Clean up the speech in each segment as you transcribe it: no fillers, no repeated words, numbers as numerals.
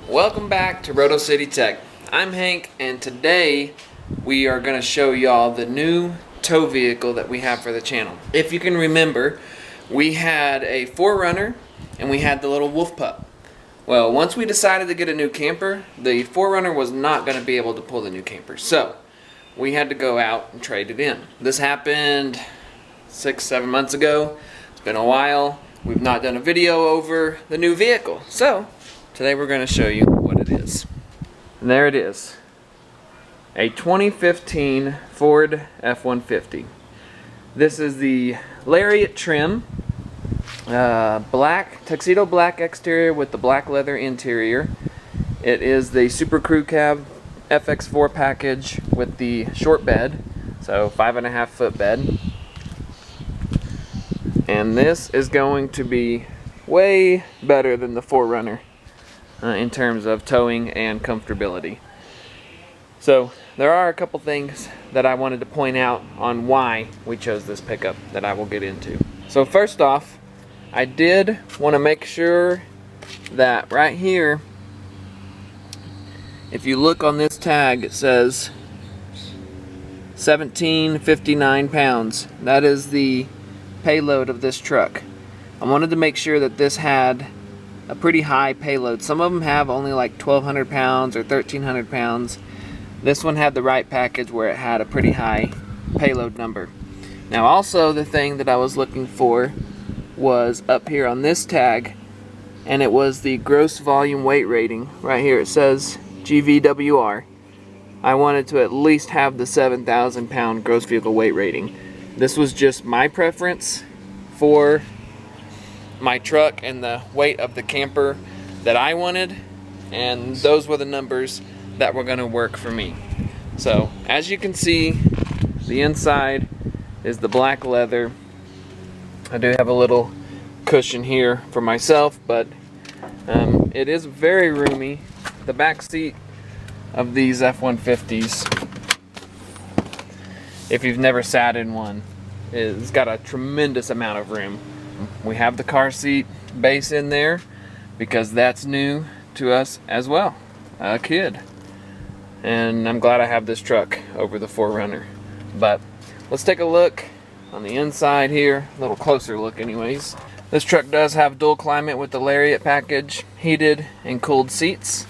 Welcome back to RotoCityTech. I'm Hank, and today we are going to show y'all the new tow vehicle that we have for the channel. If you can remember, we had a 4Runner and we had the little Wolf Pup. Well, once we decided to get a new camper, the 4Runner was not going to be able to pull the new camper, so we had to go out and trade it in. This happened 6-7 months ago. It's been a while. We've not done a video over the new vehicle, so today we're going to show you what it is. And there it is. A 2015 Ford F-150. This is the Lariat trim. Tuxedo black exterior with the black leather interior. It is the Super Crew Cab FX4 package with the short bed. So 5.5 foot bed. And this is going to be way better than the 4Runner. In terms of towing and comfortability. So there are a couple things that I wanted to point out on why we chose this pickup that I will get into. So first off, I did want to make sure that right here, if you look on this tag, it says 1759 pounds. That is the payload of this truck. I wanted to make sure that this had a pretty high payload. Some of them have only like 1,200 pounds or 1,300 pounds. This one had the right package where it had a pretty high payload number. Now also the thing that I was looking for was up here on this tag, and it was the gross volume weight rating. Right here it says GVWR. I wanted to at least have the 7,000 pound gross vehicle weight rating. This was just my preference for my truck and the weight of the camper that I wanted, and those were the numbers that were going to work for me. So as you can see, the inside is the black leather. I do have a little cushion here for myself, but it is very roomy. The back seat of these F-150s, if you've never sat in one, it's got a tremendous amount of room. We have the car seat base in there because that's new to us as well, a kid. And I'm glad I have this truck over the 4Runner. But let's take a look on the inside here, a little closer look anyways. This truck does have dual climate with the Lariat package, heated and cooled seats.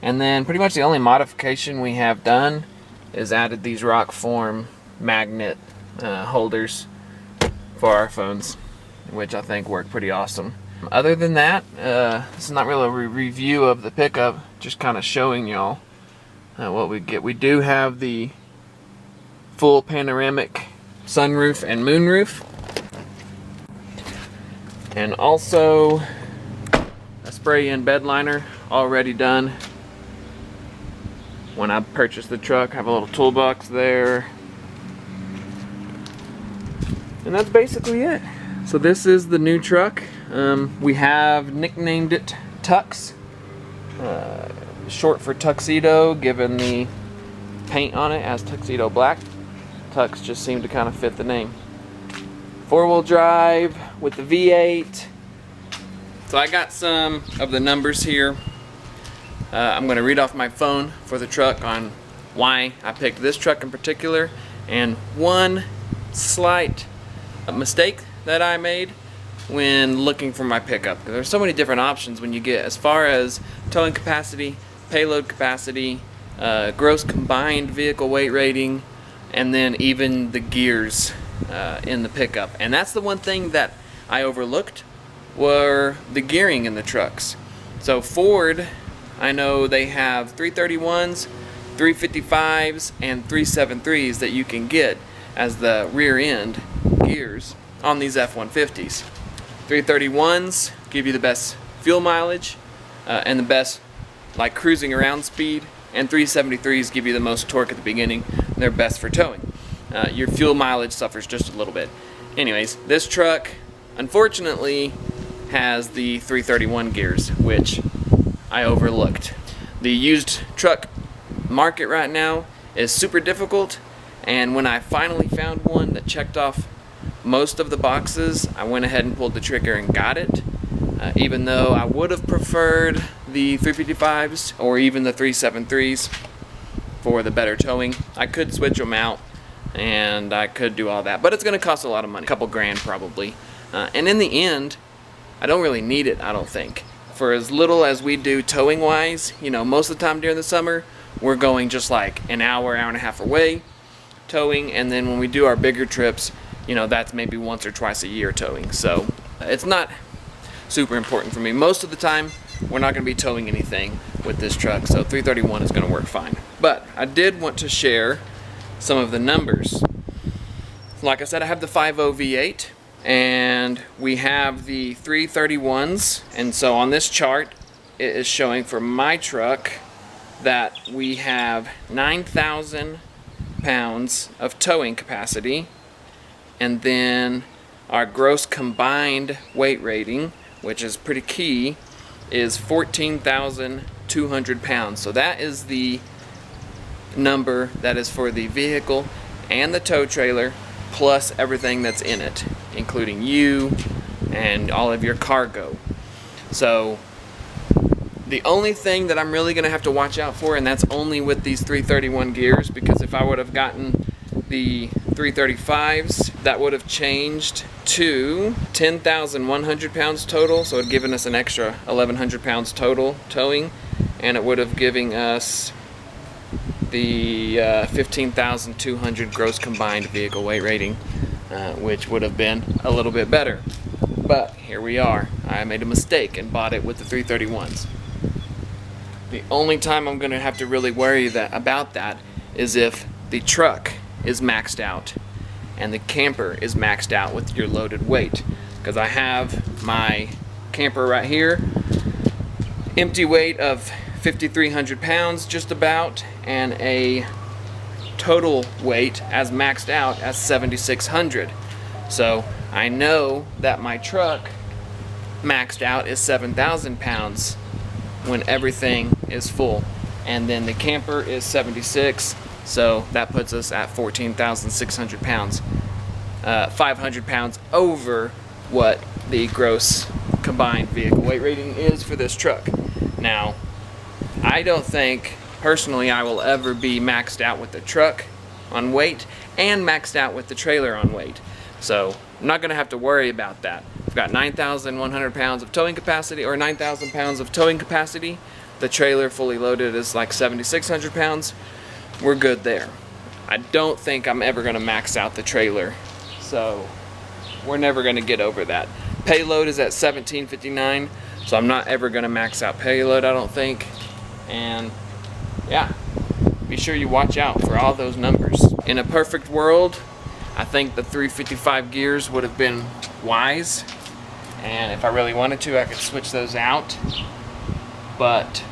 And then pretty much the only modification we have done is added these rock form magnet holders for our phones, which I think worked pretty awesome. Other than that, this is not really a review of the pickup, just kind of showing y'all what we get. We do have the full panoramic sunroof and moonroof, and also a spray-in bed liner already done. When I purchased the truck, I have a little toolbox there, and that's basically it. So this is the new truck. We have nicknamed it Tux, short for tuxedo, given the paint on it as tuxedo black. Tux just seemed to kind of fit the name. 4-wheel drive with the V8. So I got some of the numbers here. I'm going to read off my phone for the truck on why I picked this truck in particular, and one slight mistake that I made when looking for my pickup. There's so many different options when you get as far as towing capacity, payload capacity, gross combined vehicle weight rating, and then even the gears in the pickup. And that's the one thing that I overlooked, were the gearing in the trucks. So Ford, I know they have 331s, 355s, and 373s that you can get as the rear end gears on these F-150s. 331s give you the best fuel mileage and the best like cruising around speed, and 373s give you the most torque at the beginning. They're best for towing. Your fuel mileage suffers just a little bit. Anyways, this truck unfortunately has the 331 gears, which I overlooked. The used truck market right now is super difficult, and when I finally found one that checked off most of the boxes, I went ahead and pulled the trigger and got it, even though I would have preferred the 355s or even the 373s for the better towing. I could switch them out and I could do all that, but it's going to cost a lot of money, a couple grand probably. And in the end, I don't really need it, I don't think. For as little as we do towing wise, you know, most of the time during the summer, we're going just like an hour, hour and a half away towing, and then when we do our bigger trips, you know, that's maybe once or twice a year towing. So it's not super important for me. Most of the time, we're not going to be towing anything with this truck, so 331 is going to work fine. But I did want to share some of the numbers. Like I said, I have the 5.0 V8, and we have the 331s, and so on this chart, it is showing for my truck that we have 9,000 pounds of towing capacity, and then our gross combined weight rating, which is pretty key, is 14,200 pounds. So that is the number that is for the vehicle and the tow trailer plus everything that's in it, including you and all of your cargo. So the only thing that I'm really going to have to watch out for, and that's only with these 331 gears, because if I would have gotten the 335s, that would have changed to 10,100 pounds total, so it would have given us an extra 1,100 pounds total towing, and it would have given us the 15,200 gross combined vehicle weight rating, which would have been a little bit better. But here we are. I made a mistake and bought it with the 331s. The only time I'm going to have to really worry about that is if the truck is maxed out and the camper is maxed out with your loaded weight. Because I have my camper right here, empty weight of 5,300 pounds just about, and a total weight as maxed out as 7,600. So I know that my truck maxed out is 7,000 pounds when everything is full, and then the camper is 76, so that puts us at 14,600 pounds, 500 pounds over what the gross combined vehicle weight rating is for this truck. Now, I don't think personally I will ever be maxed out with the truck on weight and maxed out with the trailer on weight, so I'm not going to have to worry about that. I've got 9,100 pounds of towing capacity, or 9,000 pounds of towing capacity. The trailer fully loaded is like 7,600 pounds. We're good there. I don't think I'm ever going to max out the trailer, so we're never going to get over that. Payload is at 1,759, so I'm not ever going to max out payload, I don't think. And yeah, be sure you watch out for all those numbers. In a perfect world, I think the 355 gears would have been wise, and if I really wanted to, I could switch those out, but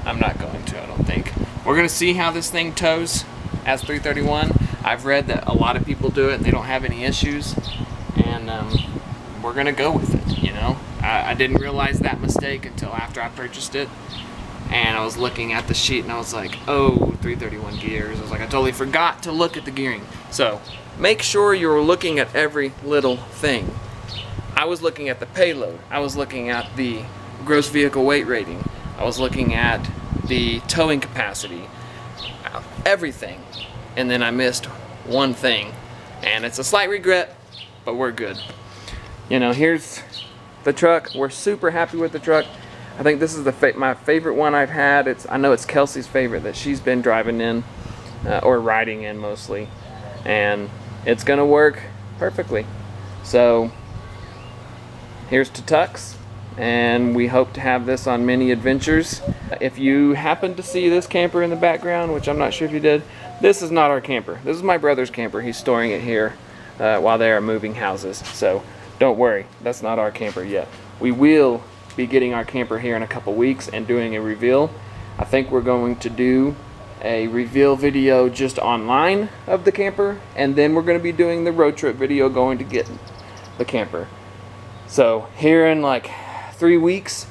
I'm not going to, I don't think. We're going to see how this thing tows as 331. I've read that a lot of people do it and they don't have any issues, and we're going to go with it, you know. I didn't realize that mistake until after I purchased it, and I was looking at the sheet and I was like, oh, 331 gears. I was like, I totally forgot to look at the gearing. So make sure you're looking at every little thing. I was looking at the payload. I was looking at the gross vehicle weight rating. I was looking at the towing capacity. Everything. And then I missed one thing. And it's a slight regret, but we're good. You know, here's the truck. We're super happy with the truck. I think this is my favorite one I've had. I know it's Kelsey's favorite that she's been driving in, or riding in mostly. And it's gonna work perfectly. So here's to Tux, and we hope to have this on many adventures. If you happen to see this camper in the background, which I'm not sure if you did, this is not our camper. This is my brother's camper. He's storing it here while they are moving houses. So don't worry, that's not our camper yet. We will be getting our camper here in a couple weeks and doing a reveal. I think we're going to do a reveal video just online of the camper, and then we're going to be doing the road trip video going to get the camper. So here in like 3 weeks,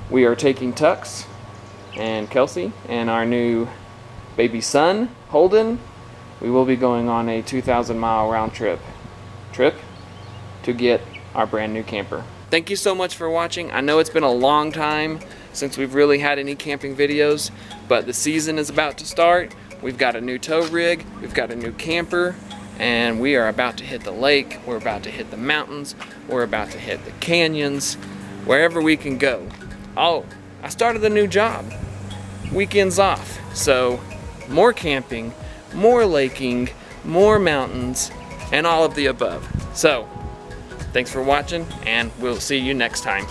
we are taking Tux and Kelsey and our new baby son, Holden. We will be going on a 2,000-mile round trip to get our brand new camper. Thank you so much for watching. I know it's been a long time, since we've really had any camping videos, but the season is about to start. We've got a new tow rig, we've got a new camper, and we are about to hit the lake, we're about to hit the mountains, we're about to hit the canyons, wherever we can go. Oh, I started a new job, weekends off, so more camping, more laking, more mountains, and all of the above. So, thanks for watching, and we'll see you next time.